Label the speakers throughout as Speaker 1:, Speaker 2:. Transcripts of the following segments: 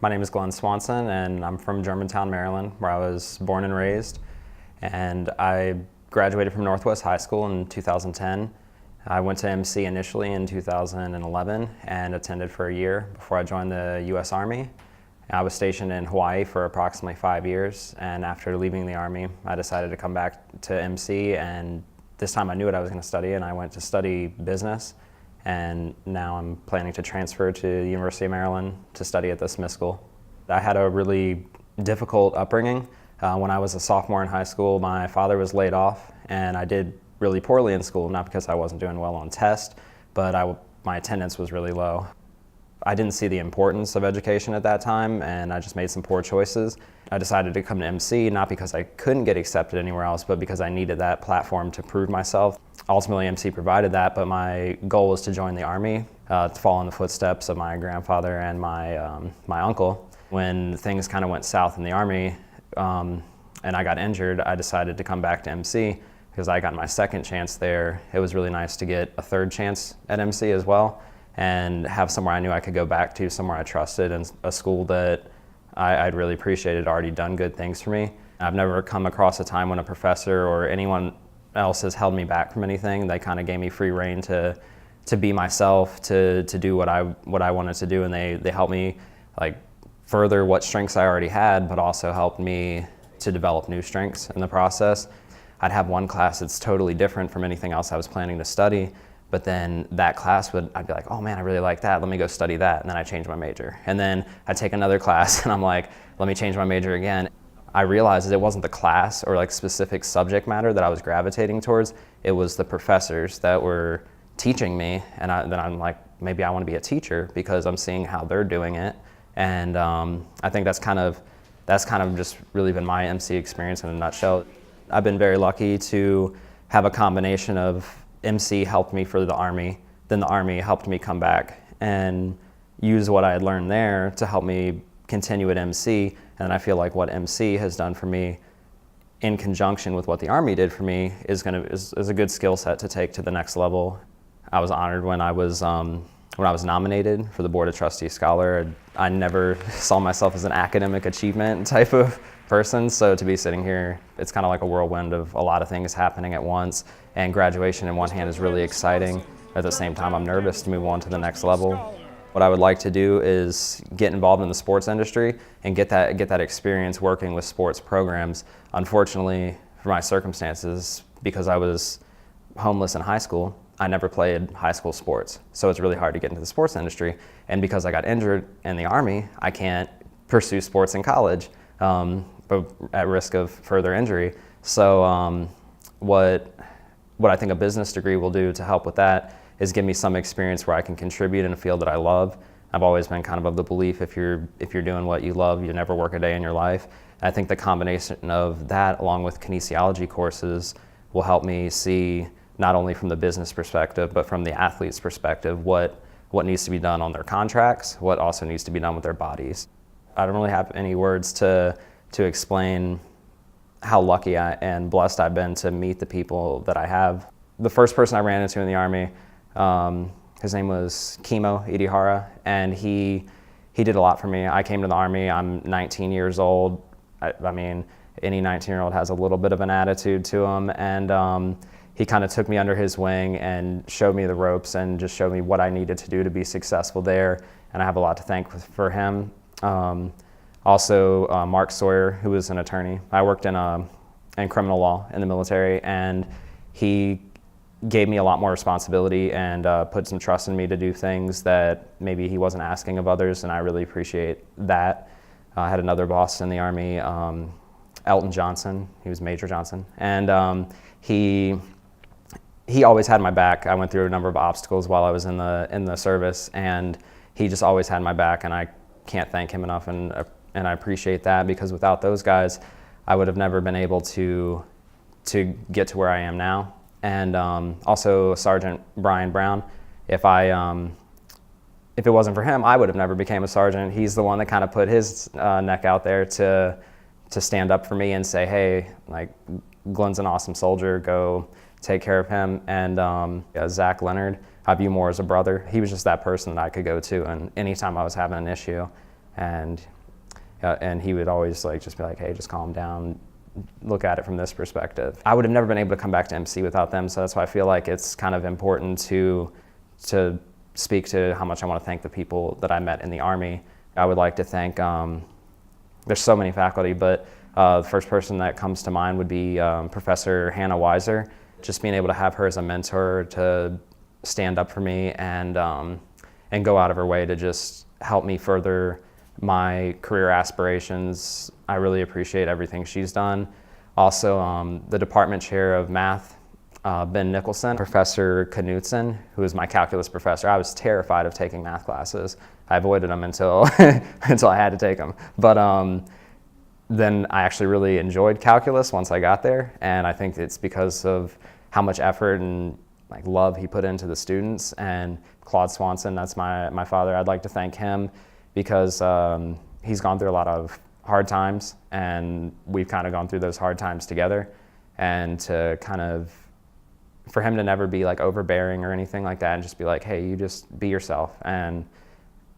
Speaker 1: My name is Glen Swanson, and I'm from Germantown, Maryland, where I was born and raised. And I graduated from Northwest High School in 2010. I went to MC initially in 2011 and attended for a year before I joined the U.S. Army. I was stationed in Hawaii for approximately 5 years, and after leaving the Army, I decided to come back to MC, and this time I knew what I was going to study, and I went to study business. And now I'm planning to transfer to the University of Maryland to study at the Smith School. I had a really difficult upbringing. When I was a sophomore in high school, my father was laid off, and I did really poorly in school, not because I wasn't doing well on tests, but my attendance was really low. I didn't see the importance of education at that time, and I just made some poor choices. I decided to come to MC, not because I couldn't get accepted anywhere else, but because I needed that platform to prove myself. Ultimately, MC provided that, but my goal was to join the Army, to follow in the footsteps of my grandfather and my uncle. When things kind of went south in the Army, and I got injured, I decided to come back to MC because I got my second chance there. It was really nice to get a third chance at MC as well, and have somewhere I knew I could go back to, somewhere I trusted, and a school that I'd really appreciated, already done good things for me. I've never come across a time when a professor or anyone else has held me back from anything. They kind of gave me free rein to be myself, to do what I wanted to do, and they helped me like further what strengths I already had, but also helped me to develop new strengths in the process. I'd have one class that's totally different from anything else I was planning to study, but then that class I'd be like, oh man, I really like that, let me go study that, and then I change my major. And then I'd take another class and I'm like, let me change my major again. I realized that it wasn't the class or like specific subject matter that I was gravitating towards, it was the professors that were teaching me, and then I'm like, maybe I want to be a teacher because I'm seeing how they're doing it. And I think that's kind of just really been my MC experience in a nutshell. I've been very lucky to have a combination of MC helped me for the Army, then the Army helped me come back and use what I had learned there to help me continue at MC. And I feel like what MC has done for me in conjunction with what the Army did for me is a good skill set to take to the next level. I was honored when I was nominated for the Board of Trustees Scholars. I never saw myself as an academic achievement type of person, so to be sitting here, it's kind of like a whirlwind of a lot of things happening at once, and graduation in one hand is really exciting. At the same time, I'm nervous to move on to the next level. What I would like to do is get involved in the sports industry and get that experience working with sports programs. Unfortunately, for my circumstances, because I was homeless in high school, I never played high school sports, so it's really hard to get into the sports industry. And because I got injured in the Army, I can't pursue sports in college, but at risk of further injury. So what I think a business degree will do to help with that is give me some experience where I can contribute in a field that I love. I've always been kind of the belief if you're doing what you love, you never work a day in your life. And I think the combination of that along with kinesiology courses will help me see, not only from the business perspective, but from the athlete's perspective, what needs to be done on their contracts, what also needs to be done with their bodies. I don't really have any words to explain how lucky and blessed I've been to meet the people that I have. The first person I ran into in the Army, his name was Kimo Idihara, and he did a lot for me. I came to the Army, I'm 19 years old. I mean, any 19-year-old has a little bit of an attitude to him, and he kind of took me under his wing and showed me the ropes and just showed me what I needed to do to be successful there, and I have a lot to thank for him. Also, Mark Sawyer, who was an attorney. I worked in criminal law in the military, and he gave me a lot more responsibility and put some trust in me to do things that maybe he wasn't asking of others, and I really appreciate that. I had another boss in the Army, Elton Johnson. He was Major Johnson, and he always had my back. I went through a number of obstacles while I was in the service, and he just always had my back, and I can't thank him enough, and I appreciate that, because without those guys, I would have never been able to get to where I am now. And also Sergeant Brian Brown. If it wasn't for him, I would have never became a sergeant. He's the one that kind of put his neck out there to stand up for me and say, hey, like, Glen's an awesome soldier, go take care of him. And Zach Leonard, I view more as a brother. He was just that person that I could go to, and anytime I was having an issue, and he would always just be like, hey, just calm down, look at it from this perspective. I would have never been able to come back to MC without them, so that's why I feel like it's kind of important to speak to how much I want to thank the people that I met in the Army. I would like to thank, there's so many faculty, but the first person that comes to mind would be Professor Hannah Weiser. Just being able to have her as a mentor to stand up for me and go out of her way to just help me further my career aspirations. I really appreciate everything she's done. Also, the department chair of math, Ben Nicholson, Professor Knudsen, who was my calculus professor. I was terrified of taking math classes. I avoided them until until I had to take them. But then I actually really enjoyed calculus once I got there, and I think it's because of how much effort and love he put into the students. And Glen Swanson, that's my father. I'd like to thank him because he's gone through a lot of hard times, and we've kind of gone through those hard times together. And for him to never be overbearing or anything like that, and just be like, hey, you just be yourself and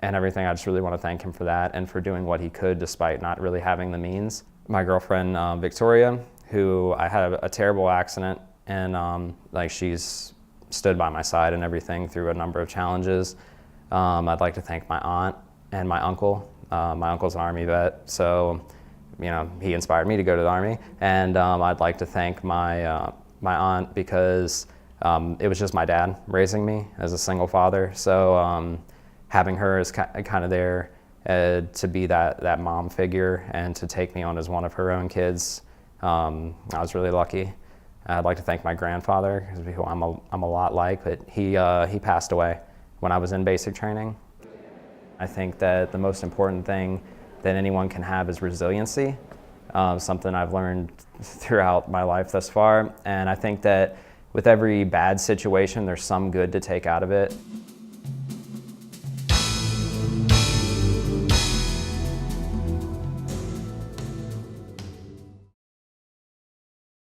Speaker 1: everything. I just really want to thank him for that and for doing what he could despite not really having the means. My girlfriend, Victoria, who I had a terrible accident, and she's stood by my side and everything through a number of challenges. I'd like to thank my aunt and my uncle. My uncle's an Army vet, so he inspired me to go to the Army. And I'd like to thank my aunt because it was just my dad raising me as a single father. So having her as kind of there to be that mom figure and to take me on as one of her own kids, I was really lucky. I'd like to thank my grandfather, who I'm a lot like, but he passed away when I was in basic training. I think that the most important thing that anyone can have is resiliency, something I've learned throughout my life thus far. And I think that with every bad situation, there's some good to take out of it.